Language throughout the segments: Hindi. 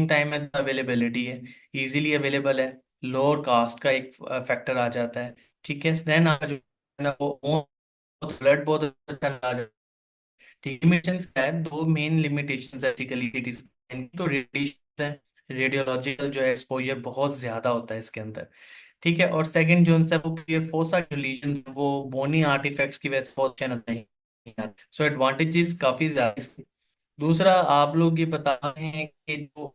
टाइम है, अवेलेबिलिटी है, इजीली अवेलेबल है, लोअर कास्ट का एक फैक्टर आ जाता है। ठीक है, देन जो है ना वो ब्लड बहुत अच्छा आ जाता है। लिमिटेशंस क्या है, दो मेन लिमिटेशंस है बेसिकली सिटी स्कैन की। तो रेडिएशन है, रेडियोलॉजिकल जो है एक्सपोजर बहुत ज्यादा होता है इसके अंदर। ठीक है, और सेकंड जो है वो ये फोसा जो लीजन वो बोनी आर्टिफैक्ट्स की वजह से बहुत अच्छे नजर नहीं आते। सो एडवांटेजेस काफी ज्यादा हैं। दूसरा, आप लोग ये बता रहे हैं कि जो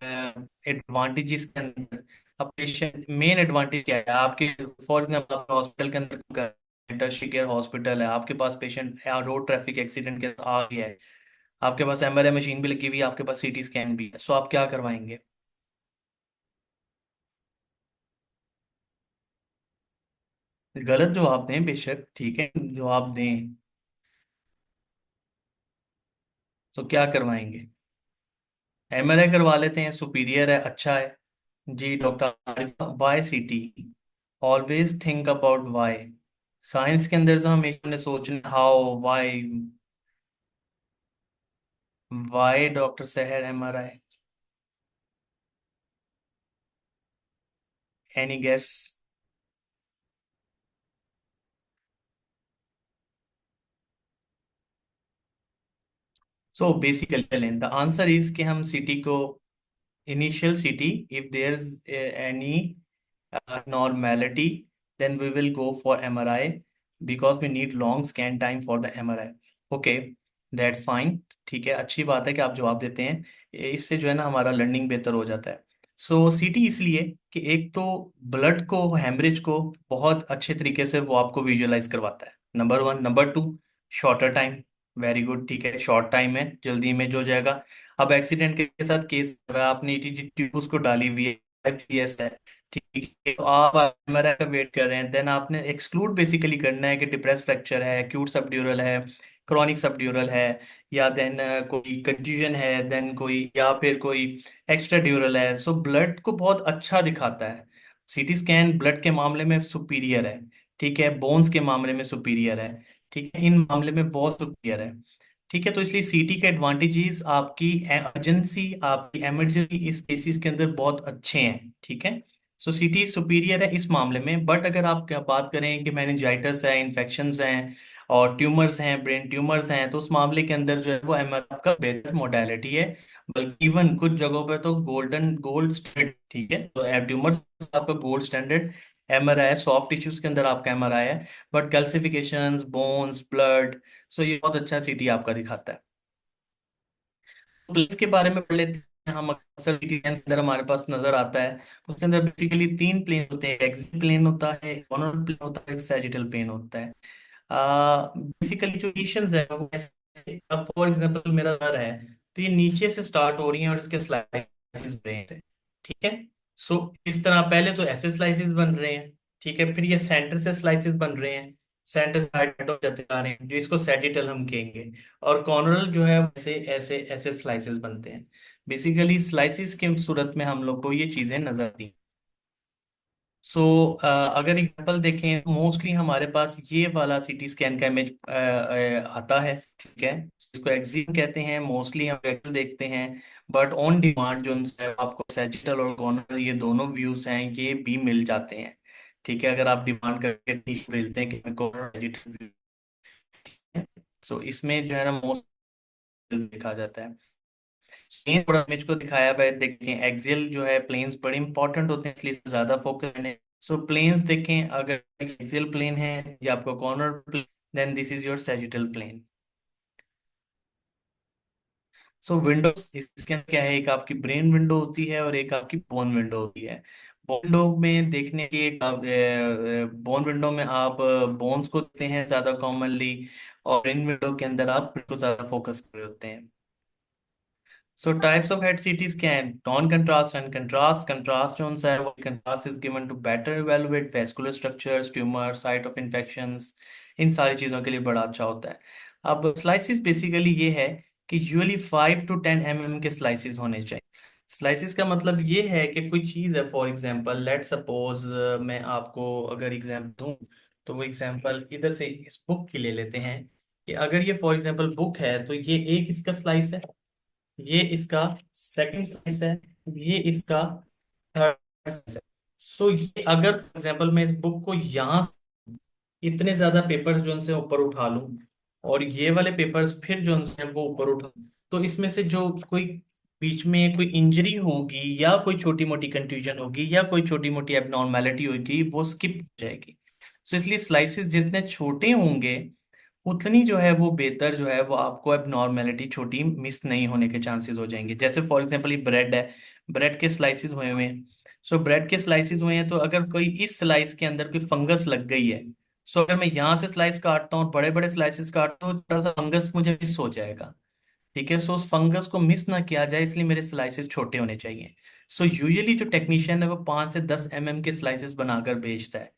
एडवांटेजेस के अंदर अब पेशेंट मेन एडवांटेज क्या है आपके। फॉर एग्जाम्पल आप हॉस्पिटल के अंदर टर्शियरी केयर हॉस्पिटल है, आपके पास पेशेंट रोड ट्रैफिक एक्सीडेंट के साथ आ गया है, आपके पास एमआरआई मशीन भी लगी हुई है, आपके पास सीटी स्कैन भी है, सो आप क्या करवाएंगे? गलत जवाब दें बेशक, ठीक है, जवाब दें। तो क्या करवाएंगे? एमआरआई करवा लेते हैं, सुपीरियर है, अच्छा है। जी doctor Arifa, why CT? Always think about why. Science के अंदर तो हमेशा ने सोचना how why. Why doctor Sahar MRI? Any guess? So basically the answer is कि हम सीटी को initial CT, if there's any normality, then we will go for MRI because we need long scan time for the MRI. Okay, that's fine। ठीक है, अच्छी बात है कि आप जवाब देते हैं, इससे जो है ना हमारा लर्निंग बेहतर हो जाता है। सो सीटी इसलिए कि एक तो ब्लड को, हेमरेज को बहुत अच्छे तरीके से वो आपको विजुअलाइज करवाता है, number one. Number two, shorter time. Very good, ठीक है, शॉर्ट टाइम है, जल्दी इमेज हो जाएगा। अब एक्सीडेंट के साथ केस है, आपने ईटीजी ट्यूब उसको डाली हुई है, FGS है, ठीक है, तो आप एमआरआई का वेट कर रहे हैं, देन आपने एक्सक्लूड बेसिकली करना है कि डिप्रेस फ्रैक्चर है, एक्यूट सबड्यूरल है, क्रॉनिक सबड्यूरल है, या देन कोई कंट्यूजन है, देन कोई, या फिर कोई एक्स्ट्रा ड्यूरल है। सो ब्लड को बहुत अच्छा दिखाता है। सीटी स्कैन ब्लड के मामले में सुपीरियर है, ठीक है, बोन्स के मामले में सुपीरियर है, ठीक है, इन मामले में बहुत सुपीरियर है। ठीक है, तो इसलिए सीटी के एडवांटेजेस आपकी अर्जेंसी, आपकी इमरजेंसी इस केसेस के अंदर बहुत अच्छे हैं। ठीक है, सो सीटी सुपीरियर है इस मामले में। बट अगर आप क्या बात करें कि मेनिंजाइटिस है, इन्फेक्शंस हैं, और ट्यूमर्स हैं, ब्रेन ट्यूमर्स हैं, तो उस मामले के अंदर जो है वो एमआरआई का बेहतर मोडालिटी है। बल्कि इवन कुछ जगहों पे तो गोल्ड स्टैंडर्ड, ठीक है, तो ट्यूमर्स आपका गोल्ड स्टैंडर्ड एमआरआई है, सॉफ्ट टिश्यूज के अंदर आपका एमआरआई है। बट कैल्सिफिकेशंस, बोन्स, ब्लड, सो ये बहुत अच्छा सीटी आपका दिखाता है। प्लेन्स के बारे में पढ़ लेते हैं हम। अक्सर सीटी के अंदर हमारे पास नजर आता है, उसके अंदर बेसिकली तीन प्लेन होते हैं, एक्सियल प्लेन होता है, कॉर्नर प्लेन होता है, एक सैजिटल प्लेन होता है। बेसिकली जो लीशंस है वो ऐसे, फॉर एग्जांपल मेरा सर है, तो ये नीचे से स्टार्ट हो रही है और इसके स्लाइसेस बन रहे हैं, ठीक है। सो इस तरह पहले तो ऐसे स्लाइसेस बन रहे हैं, ठीक है, फिर ये सेंटर से स्लाइसेस बन रहे हैं, सेंटर साइड हो जाते जा रहे हैं, जो इसको सेजिटल हम कहेंगे। और कॉर्नरल जो है वैसे ऐसे ऐसे स्लाइसेस बनते हैं। बेसिकली स्लाइसिस के सूरत में हम लोग को ये चीजें नजर आती। सो अगर एग्जांपल देखें, मोस्टली हमारे पास ये वाला सीटी स्कैन का इमेज आता है, ठीक है, इसको एक्सिम कहते हैं, मोस्टली हम रेक्टल देखते हैं। बट ऑन डिमांड जो है आपको सैजिटल और कॉर्नर ये दोनों व्यूज हैं ये भी मिल जाते हैं। ठीक है, अगर आप डिमांड करके टिश्यू भेजते हैं कि हमें कॉर्नर सैजिटल व्यू है, सो इसमें जो है ना मोस्ट देखा जाता है। प्लेन थोड़ा इमेज को दिखाया हुआ है, देखें एक्सियल जो है प्लेन्स बड़े इंपॉर्टेंट होते हैं, इसलिए ज्यादा फोकस मैंने। सो प्लेन्स देखें, अगर एक्सियल प्लेन है या आपको coronal plane, then this is your sagittal plane. So windows इसके अंदर क्या है, एक आपकी ब्रेन विंडो होती है और एक आपकी बोन विंडो होती है। बोन विंडो में देखने की एक, बोन विंडो में आप बोन्स को देखते हैं ज्यादा कॉमनली, और ब्रेन विंडो के अंदर आप को ज्यादा फोकस कर रहे होते हैं। So types of head CTs can non-contrast and contrast. Contrast जो है वो contrast is given to better evaluate vascular structures, tumor, site of infections, इन सारी चीज़ों के लिए बड़ा अच्छा होता है। अब स्लाइसिस बेसिकली ये है कि यूजली 5 to 10 mm के स्लाइसिस होने चाहिए। स्लाइसिस का मतलब ये है कि कोई चीज़ है, फॉर एग्जांपल लेट सपोज मैं आपको अगर एग्जांपल दूं, तो वो एग्जांपल इधर से इस बुक की ले लेते हैं, कि अगर ये फॉर एग्जांपल बुक है तो ये एक इसका स्लाइस है, ये इसका सेकंड स्लाइस है, ये इसका थर्ड। सो ये अगर फॉर एग्जाम्पल मैं इस बुक को यहाँ इतने ज्यादा पेपर्स जो उनसे ऊपर उठा लूं और ये वाले पेपर्स फिर जो उनसे वो ऊपर उठा, तो इसमें से जो कोई बीच में कोई इंजरी होगी या कोई छोटी मोटी कंफ्यूजन होगी या कोई छोटी मोटी एबनॉर्मेलिटी होगी वो स्किप हो जाएगी। सो इसलिए स्लाइसेस जितने छोटे होंगे उतनी जो है वो बेहतर, जो है वो आपको एबनॉर्मेलिटी छोटी मिस नहीं होने के चांसेस हो जाएंगे। जैसे फॉर एग्जांपल ये ब्रेड है, ब्रेड के स्लाइसिस हुए हुए हैं। सो ब्रेड के स्लाइसिस हुए हैं तो अगर कोई इस स्लाइस के अंदर कोई फंगस लग गई है, सो अगर मैं यहाँ से स्लाइस काटता हूँ, बड़े बड़े स्लाइसिस काटता हूँ, थोड़ा सा फंगस मुझे मिस हो जाएगा। ठीक है, सो उस फंगस को मिस ना किया जाए इसलिए मेरे स्लाइसेस छोटे होने चाहिए। सो यूजुअली जो टेक्नीशियन है वो 5 से 10 के स्लाइसेस बनाकर बेचता है।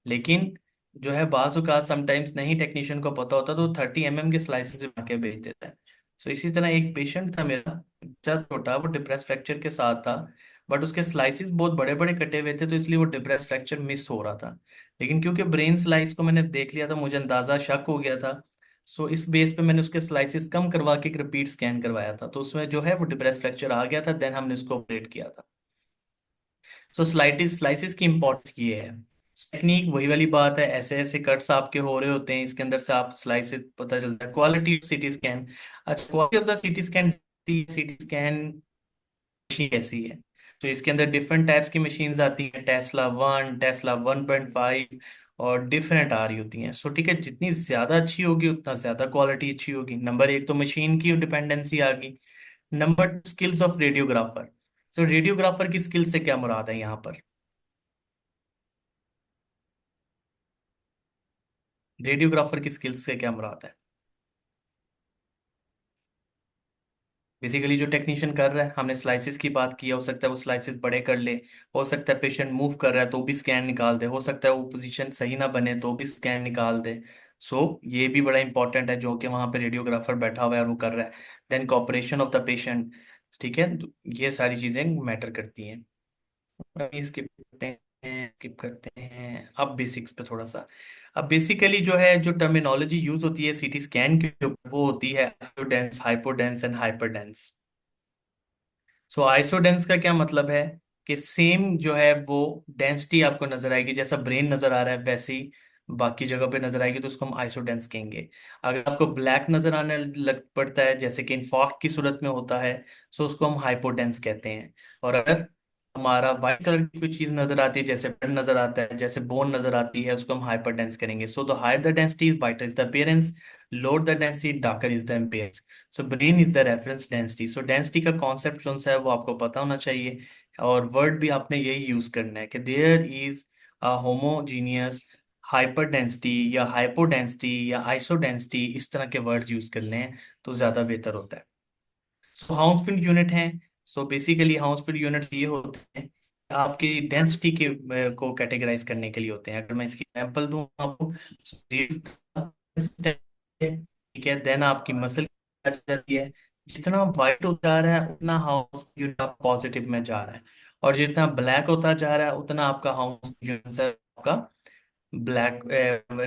लेकिन जो है बाजुकात समटाइम्स नहीं टेक्नीशियन को पता होता तो 30 के स्लाइसेस बना के बेच देता है। सो इसी तरह एक पेशेंट था मेरा, बच्चा छोटा, वो डिप्रेस फ्रैक्चर के साथ था, बट उसके स्लाइसेस बहुत बड़े बड़े कटे हुए थे तो इसलिए वो डिप्रेस फ्रैक्चर मिस हो रहा था। लेकिन क्योंकि ब्रेन स्लाइस को मैंने देख लिया था, मुझे अंदाजा शक हो गया था। सो इस बेस पे मैंने उसके स्लाइसिस कम करवा के एक रिपीट स्कैन करवाया था, तो उसमें जो है वो डिप्रेस फ्रैक्चर आ गया था, देन हमने उसको ऑपरेट किया था। सो स्लाइटिस स्लाइसिस की इंपॉर्टेंस ये है। टेक्निक वही वाली बात है, ऐसे ऐसे कट्स आपके हो रहे होते हैं, इसके अंदर से आप स्लाइसिस पता चलता है। क्वालिटी ऑफ सिटी स्कैन, अच्छा quality of the CT scan, CT scan machine कैसी है। तो इसके अंदर डिफरेंट टाइप्स की मशीन्स आती हैं, टेस्ला 1, टेस्ला 1.5 और डिफरेंट आ रही होती हैं। सो ठीक है, जितनी ज्यादा अच्छी होगी उतना ज्यादा क्वालिटी अच्छी होगी। नंबर एक तो मशीन की डिपेंडेंसी आ गई। Number two, skills of radiographer. So radiographer की स्किल से क्या मुराद है यहाँ पर? रेडियोग्राफर की स्किल्स से क्या मुराद है? बेसिकली जो टेक्नीशियन कर रहा है, हमने स्लाइसिस की बात की है, हो सकता है वो स्लाइसिस बड़े कर ले, हो सकता है पेशेंट मूव कर रहा है तो भी स्कैन निकाल दे, हो सकता है वो पोजीशन सही ना बने तो भी स्कैन निकाल दे। सो ये भी बड़ा इंपॉर्टेंट है जो कि वहाँ पे रेडियोग्राफर बैठा हुआ है और वो कर रहा है। Then cooperation of the patient, ठीक है, तो ये सारी चीजें मैटर करती हैं। स्किप करते हैं अब बेसिक्स पे थोड़ा सा। अब बेसिकली जो है, जो टर्मिनोलॉजी यूज होती है सीटी स्कैन के ऊपर वो होती है आइसोडेंस, हाइपोडेंस एंड हाइपरडेंस। सो आइसोडेंस का क्या मतलब है कि सेम जो है वो डेंसिटी आपको नजर आएगी, जैसा ब्रेन नजर आ रहा है वैसे ही बाकी जगह पे नजर आएगी, तो उसको हम आइसोडेंस कहेंगे। अगर आपको ब्लैक नजर आने लग पड़ता है जैसे कि इन्फार्क्ट की सूरत में होता है, सो उसको हम हाइपोडेंस कहते हैं। और अगर हमारा व्हाइट कलर की कोई चीज नजर आती है, जैसे ब्लड नजर आता है, जैसे बोन नजर आती है, उसको हम हाइपरडेंस करेंगे। So the higher the density, whiter is the appearance, lower the density, darker is the appearance. So brain is the reference density. So density का कॉन्सेप्ट कौन सा है वो आपको पता होना चाहिए। और वर्ड भी आपने यही यूज करना है कि there is a homogeneous hyperdensity या हाइपोडेंसिटी या आइसोडेंसिटी, इस तरह के वर्ड्स यूज करने हैं तो ज्यादा बेहतर होता है। सो हाउसफील्ड यूनिट हैं। सो बेसिकली हाउसफील्ड यूनिट्स ये होते हैं आपकी डेंसिटी के को कैटेगराइज करने के लिए होते हैं। अगर मैं इसकी एग्जांपल दूं आपको, ठीक है, देन आपकी मसल जाती है, जितना वाइट होता जा रहा है उतना हाउस यूनिट पॉजिटिव में जा रहा है, और जितना ब्लैक होता जा रहा है उतना आपका हाउस यूनिट आपका ब्लैक